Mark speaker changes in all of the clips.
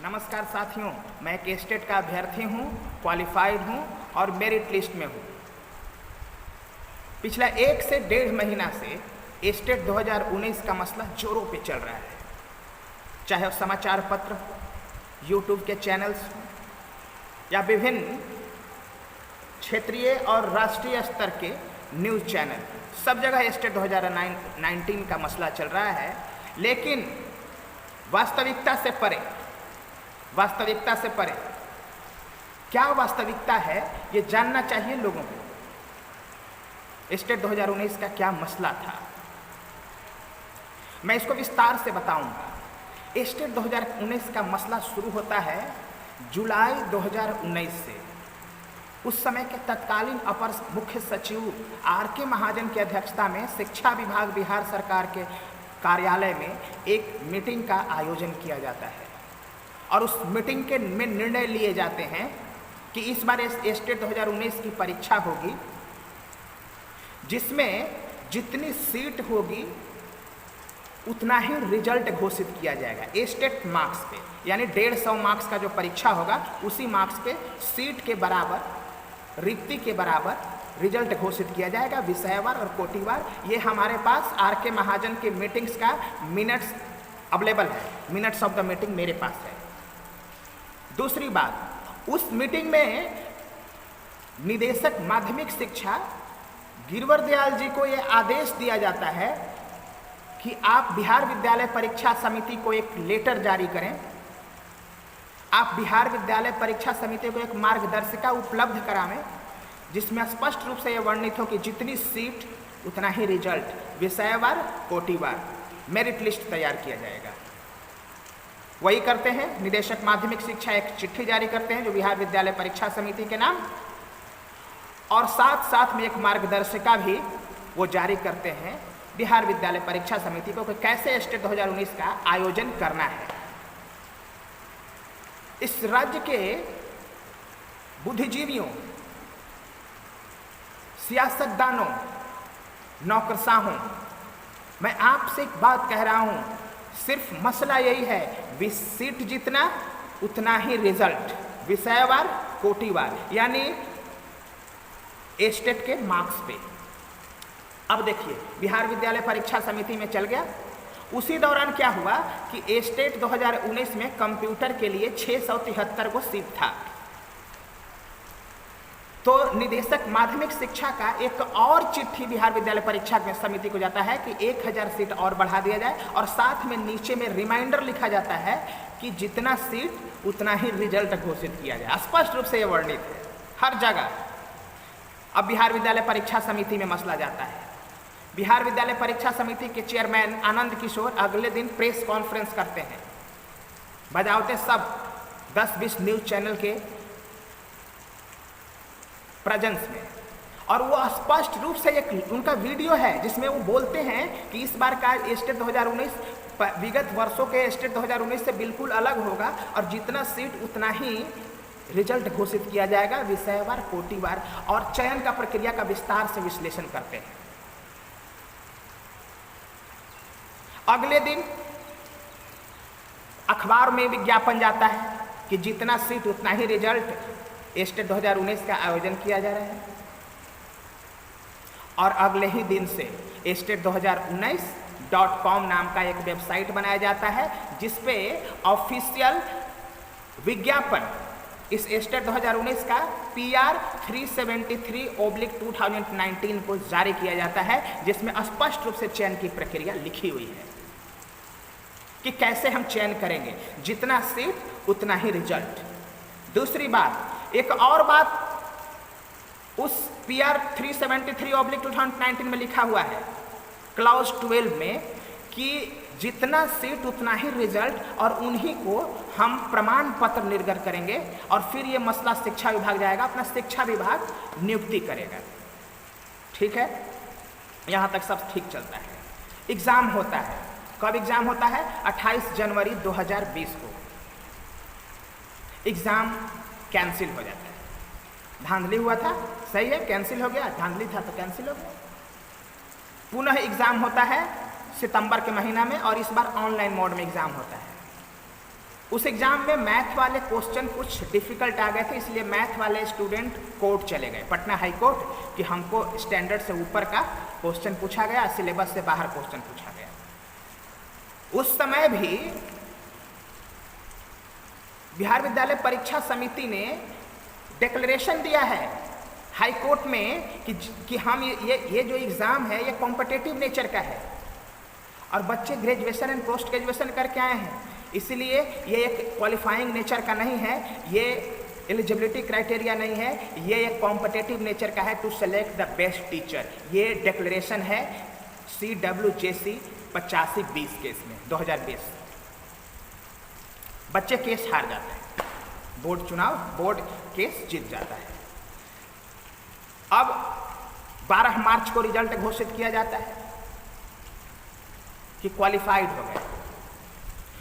Speaker 1: नमस्कार साथियों, मैं एक स्टेट का अभ्यर्थी हूँ, क्वालिफाइड हूँ और मेरिट लिस्ट में हूँ। पिछला 1 से 1.5 महीना से स्टेट 2019 का मसला जोरों पे चल रहा है। चाहे वो समाचार पत्र, यूट्यूब के चैनल्स या विभिन्न क्षेत्रीय और राष्ट्रीय स्तर के न्यूज़ चैनल, सब जगह स्टेट 2019 का मसला चल रहा है। लेकिन वास्तविकता से परे क्या वास्तविकता है, ये जानना चाहिए लोगों को। स्टेट 2019 का क्या मसला था, मैं इसको विस्तार से बताऊंगा। स्टेट 2019 का मसला शुरू होता है जुलाई 2019 से। उस समय के तत्कालीन अपर मुख्य सचिव आर.के. महाजन की अध्यक्षता में शिक्षा विभाग बिहार सरकार के कार्यालय में एक मीटिंग का आयोजन किया जाता है और उस मीटिंग के में निर्णय लिए जाते हैं कि इस बार स्टेट 2019 की परीक्षा होगी, जिसमें जितनी सीट होगी उतना ही रिजल्ट घोषित किया जाएगा। स्टेट मार्क्स पे, यानी 150 मार्क्स का जो परीक्षा होगा उसी मार्क्स पे सीट के बराबर, रिक्ति के बराबर रिजल्ट घोषित किया जाएगा, विषयवार और कोटिवार। ये हमारे पास आर.के. महाजन के मीटिंग्स का मिनट्स अवेलेबल है, मिनट्स ऑफ द मीटिंग मेरे पास है। दूसरी बात, उस मीटिंग में निदेशक माध्यमिक शिक्षा गिरवर दयाल जी को ये आदेश दिया जाता है कि आप बिहार विद्यालय परीक्षा समिति को एक लेटर जारी करें, आप बिहार विद्यालय परीक्षा समिति को एक मार्गदर्शिका उपलब्ध करावें, जिसमें स्पष्ट रूप से यह वर्णित हो कि जितनी सीट उतना ही रिजल्ट, विषयवार कोटिवार मेरिट लिस्ट तैयार किया जाएगा। वही करते हैं। निदेशक माध्यमिक शिक्षा एक चिट्ठी जारी करते हैं जो बिहार विद्यालय परीक्षा समिति के नाम, और साथ साथ में एक मार्गदर्शिका भी वो जारी करते हैं बिहार विद्यालय परीक्षा समिति को कि कैसे स्टेट 2019 का आयोजन करना है। इस राज्य के बुद्धिजीवियों, सियासतदानों, नौकरशाहों, मैं आपसे एक बात कह रहा हूं, सिर्फ मसला यही है, सीट जितना उतना ही रिजल्ट, विषयवार कोटिवार, यानी स्टेट के मार्क्स पे। अब देखिए, बिहार विद्यालय परीक्षा समिति में चल गया। उसी दौरान क्या हुआ कि स्टेट 2019 में कंप्यूटर के लिए 673 को सीट था। तो निदेशक माध्यमिक शिक्षा का एक और चिट्ठी बिहार विद्यालय परीक्षा समिति को जाता है कि 1000 सीट और बढ़ा दिया जाए, और साथ में नीचे में रिमाइंडर लिखा जाता है कि जितना सीट उतना ही रिजल्ट घोषित किया जाए। स्पष्ट रूप से यह वर्णित है हर जगह। अब बिहार विद्यालय परीक्षा समिति में मसला जाता है। बिहार विद्यालय परीक्षा समिति के चेयरमैन आनंद किशोर अगले दिन प्रेस कॉन्फ्रेंस करते हैं, बजावते सब 10-20 न्यूज चैनल के प्रेजेंस में, और वो स्पष्ट रूप से एक उनका वीडियो है जिसमें वो बोलते हैं कि इस बार का स्टेट 2019 विगत वर्षों के स्टेट 2019 से बिल्कुल अलग होगा और जितना सीट उतना ही रिजल्ट घोषित किया जाएगा, विषयवार कोटिवार, और चयन का प्रक्रिया का विस्तार से विश्लेषण करते हैं। अगले दिन अखबार में विज्ञापन जाता है कि जितना सीट उतना ही रिजल्ट, स्टेट 2019 का आयोजन किया जा रहा है। और अगले ही दिन से state2019.com नाम का एक वेबसाइट बनाया जाता है जिसपे ऑफिशियल विज्ञापन इस स्टेट 2019 का PR 373/2019 को जारी किया जाता है, जिसमें स्पष्ट रूप से चयन की प्रक्रिया लिखी हुई है कि कैसे हम चयन करेंगे, जितना सीट उतना ही रिजल्ट। दूसरी बात, एक और बात उस PR 373/2019 में लिखा हुआ है क्लॉज 12 में कि जितना सीट उतना ही रिजल्ट, और उन्हीं को हम प्रमाण पत्र निर्गत करेंगे और फिर ये मसला शिक्षा विभाग जाएगा, अपना शिक्षा विभाग नियुक्ति करेगा। ठीक है, यहाँ तक सब ठीक चलता है। एग्जाम होता है, कब एग्जाम होता है? 28 जनवरी 2020 को एग्जाम कैंसिल हो जाता है। धांधली हुआ था, सही है, कैंसिल हो गया, धांधली था तो कैंसिल हो गया। पुनः एग्जाम होता है सितंबर के महीना में, और इस बार ऑनलाइन मोड में एग्जाम होता है। उस एग्जाम में मैथ वाले क्वेश्चन कुछ डिफिकल्ट आ गए थे, इसलिए मैथ वाले स्टूडेंट कोर्ट चले गए, पटना हाई कोर्ट, कि हमको स्टैंडर्ड से ऊपर का क्वेश्चन पूछा गया, सिलेबस से बाहर क्वेश्चन पूछा गया। उस समय भी बिहार विद्यालय परीक्षा समिति ने डिक्लेरेशन दिया है हाई कोर्ट में कि हम ये जो एग्ज़ाम है ये कॉम्पिटिटिव नेचर का है और बच्चे ग्रेजुएशन एंड पोस्ट ग्रेजुएशन करके आए हैं, इसलिए ये एक क्वालिफाइंग नेचर का नहीं है, ये एलिजिबिलिटी क्राइटेरिया नहीं है, ये एक कॉम्पिटिटिव नेचर का है to select the best teacher. ये डिक्लेरेशन है CWJC 85-20 केस में 2020। बच्चे केस हार जाते हैं, बोर्ड केस जीत जाता है। अब 12 मार्च को रिजल्ट घोषित किया जाता है कि क्वालिफाइड हो गए।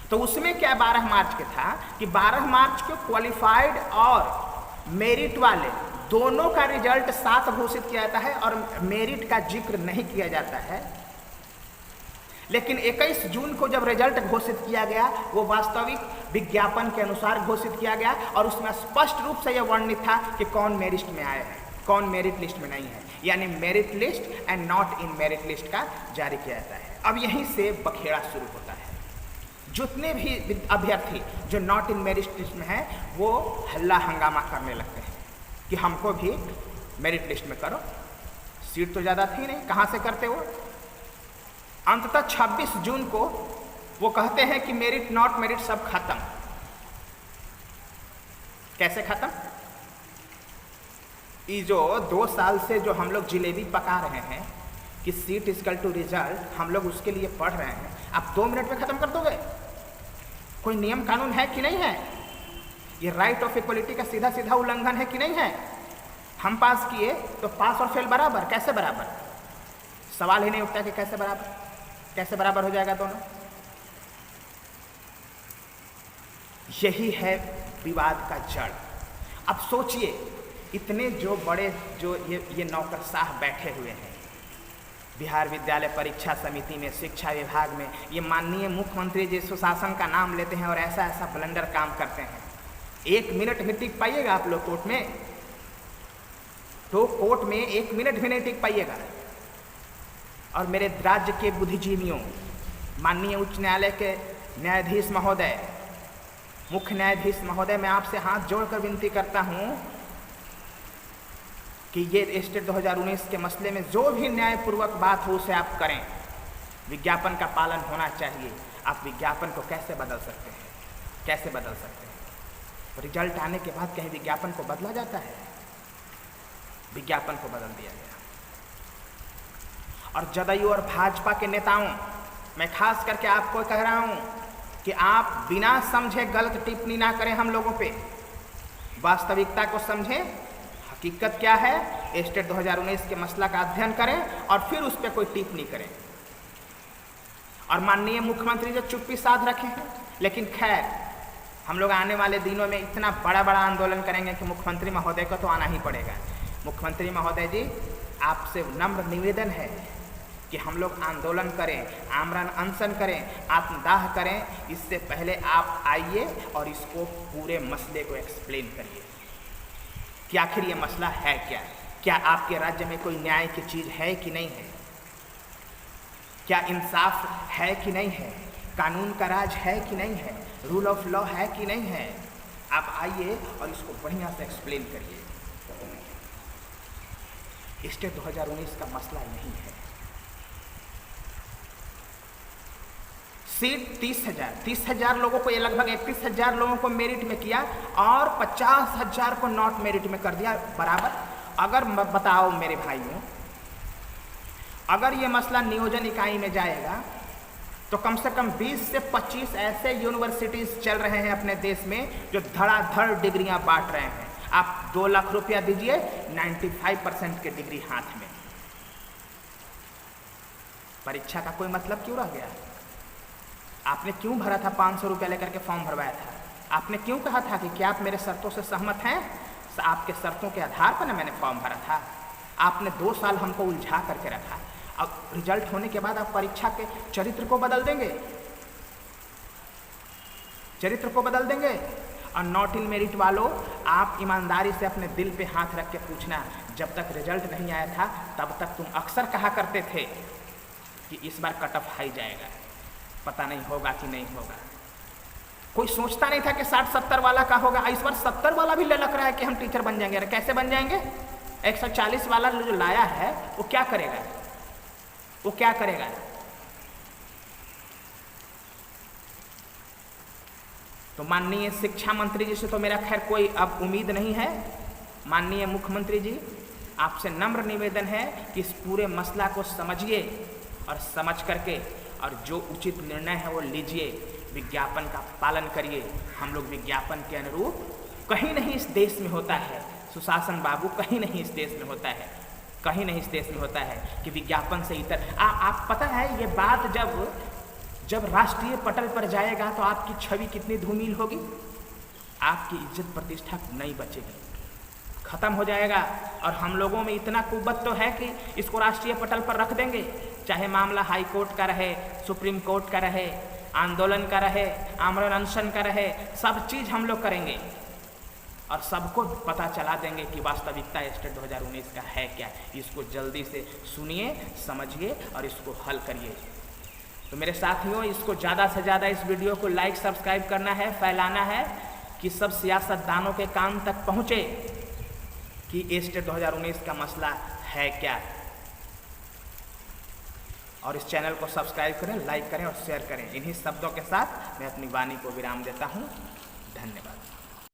Speaker 1: तो उसमें क्या 12 मार्च के था कि 12 मार्च को क्वालिफाइड और मेरिट वाले दोनों का रिजल्ट साथ घोषित किया जाता है और मेरिट का जिक्र नहीं किया जाता है। लेकिन 21 जून को जब रिजल्ट घोषित किया गया वो वास्तविक विज्ञापन के अनुसार घोषित किया गया और उसमें स्पष्ट रूप से यह वर्णित था कि कौन मेरिट में आए हैं, कौन मेरिट लिस्ट में नहीं है, यानी merit list and not in merit list का जारी किया जाता है। अब यहीं से बखेड़ा शुरू होता है। जितने भी अभ्यर्थी जो नॉट इन मेरिट लिस्ट में है वो हल्ला हंगामा करने लगते हैं कि हमको भी मेरिट लिस्ट में करो, सीट तो ज़्यादा थी नहीं, कहाँ से करते वो। अंततः 26 जून को वो कहते हैं कि मेरिट नॉट मेरिट सब खत्म। कैसे खत्म? ये जो 2 साल से जो हम लोग जिलेबी पका रहे हैं कि सीट इजकल टू रिजल्ट, हम लोग उसके लिए पढ़ रहे हैं, आप 2 मिनट में खत्म कर दोगे? कोई नियम कानून है कि नहीं है? ये राइट ऑफ इक्वलिटी का सीधा सीधा उल्लंघन है कि नहीं है? हम पास किए तो पास और फेल बराबर, कैसे बराबर? सवाल ही नहीं उठता कि कैसे बराबर, कैसे बराबर हो जाएगा दोनों। यही है विवाद का जड़। अब सोचिए, इतने जो बड़े जो ये नौकरशाह बैठे हुए हैं बिहार विद्यालय परीक्षा समिति में, शिक्षा विभाग में, ये माननीय मुख्यमंत्री जी सुशासन का नाम लेते हैं और ऐसा ऐसा ब्लंडर काम करते हैं। 1 मिनट भी टिक पाइएगा आप लोग कोर्ट में? तो कोर्ट में 1 मिनट भी नहीं टिक पाइएगा। और मेरे राज्य के बुद्धिजीवियों, माननीय उच्च न्यायालय के न्यायाधीश महोदय, मुख्य न्यायाधीश महोदय, मैं आपसे हाथ जोड़कर विनती करता हूं कि ये स्टेट 2019 के मसले में जो भी न्यायपूर्वक बात हो उसे आप करें। विज्ञापन का पालन होना चाहिए। आप विज्ञापन को कैसे बदल सकते हैं? कैसे बदल सकते हैं? तो रिजल्ट आने के बाद कहीं विज्ञापन को बदला जाता है? विज्ञापन को बदल दिया गया। और जदयू और भाजपा के नेताओं, मैं खास करके आपको कह रहा हूं कि आप बिना समझे गलत टिप्पणी ना करें हम लोगों पे। वास्तविकता को समझें, हकीकत क्या है, स्टेट 2019 के मसला का अध्ययन करें और फिर उस पर कोई टिप्पणी करें। और माननीय मुख्यमंत्री जो चुप्पी साध रखे हैं, लेकिन खैर हम लोग आने वाले दिनों में इतना बड़ा बड़ा आंदोलन करेंगे कि मुख्यमंत्री महोदय को तो आना ही पड़ेगा। मुख्यमंत्री महोदय जी, आपसे नम्र निवेदन है कि हम लोग आंदोलन करें, आमरण अनशन करें, आत्मदाह करें। इससे पहले आप आइए और इसको पूरे मसले को एक्सप्लेन करिए कि आखिर ये मसला है क्या। क्या आपके राज्य में कोई न्याय की चीज़ है कि नहीं है? क्या इंसाफ है कि नहीं है? कानून का राज है कि नहीं है? रूल ऑफ लॉ है कि नहीं है? आप आइए और इसको बढ़िया से एक्सप्लेन करिए। स्टेट 2019 का मसला यही है। सीट 30,000 लोगों को, ये लगभग 31,000 लोगों को मेरिट में किया और 50,000 को नॉट मेरिट में कर दिया बराबर। अगर बताओ मेरे भाइयों, अगर ये मसला नियोजन इकाई में जाएगा तो कम से कम 20 से 25 ऐसे यूनिवर्सिटीज़ चल रहे हैं अपने देश में जो धड़ाधड़ डिग्रियां बांट रहे हैं। आप 2 लाख रुपया दीजिए, 95% की डिग्री हाथ में। परीक्षा का कोई मतलब क्यों रह गया? आपने क्यों भरा था 500 रुपया लेकर के फॉर्म भरवाया था? आपने क्यों कहा था कि क्या आप मेरे शर्तों से सहमत हैं? आपके शर्तों के आधार पर ना मैंने फॉर्म भरा था। आपने 2 साल हमको उलझा करके रखा। अब रिजल्ट होने के बाद आप परीक्षा के चरित्र को बदल देंगे। चरित्र को बदल देंगे। और नॉट इन मेरिट वालों, आप ईमानदारी से अपने दिल पे हाथ रख के पूछना, जब तक रिजल्ट नहीं आया था तब तक तुम अक्सर कहा करते थे कि इस बार कट ऑफ हाई जाएगा, पता नहीं होगा कि नहीं होगा। कोई सोचता नहीं था कि 60-70 वाला का होगा। इस बार 70 वाला भी ललक रहा है कि हम टीचर बन जाएंगे। अरे कैसे बन जाएंगे? 140 वाला जो लाया है वो क्या करेगा? वो क्या करेगा? तो माननीय शिक्षा मंत्री जी से तो मेरा खैर कोई अब उम्मीद नहीं है। माननीय मुख्यमंत्री जी, आपसे नम्र निवेदन है कि इस पूरे मसला को समझिए और समझ करके और जो उचित निर्णय है वो लीजिए, विज्ञापन का पालन करिए। हम लोग विज्ञापन के अनुरूप, कहीं नहीं इस देश में होता है सुशासन बाबू, कहीं नहीं इस देश में होता है, कहीं नहीं इस देश में होता है कि विज्ञापन से इतर आप पता है ये बात जब राष्ट्रीय पटल पर जाएगा तो आपकी छवि कितनी धूमिल होगी, आपकी इज्जत प्रतिष्ठा नहीं बचेगी, खत्म हो जाएगा। और हम लोगों में इतना कुव्वत तो है कि इसको राष्ट्रीय पटल पर रख देंगे, चाहे मामला हाई कोर्ट का रहे, सुप्रीम कोर्ट का रहे, आंदोलन का रहे, आमरण अनशन का रहे, सब चीज़ हम लोग करेंगे और सबको पता चला देंगे कि वास्तविकता स्टेट 2019 का है क्या। इसको जल्दी से सुनिए, समझिए और इसको हल करिए। तो मेरे साथियों, इसको ज़्यादा से ज़्यादा इस वीडियो को लाइक सब्सक्राइब करना है, फैलाना है कि सब सियासतदानों के कान तक पहुँचे कि स्टेट 2019 का मसला है क्या। और इस चैनल को सब्सक्राइब करें, लाइक करें और शेयर करें। इन्हीं शब्दों के साथ मैं अपनी वाणी को विराम देता हूँ। धन्यवाद।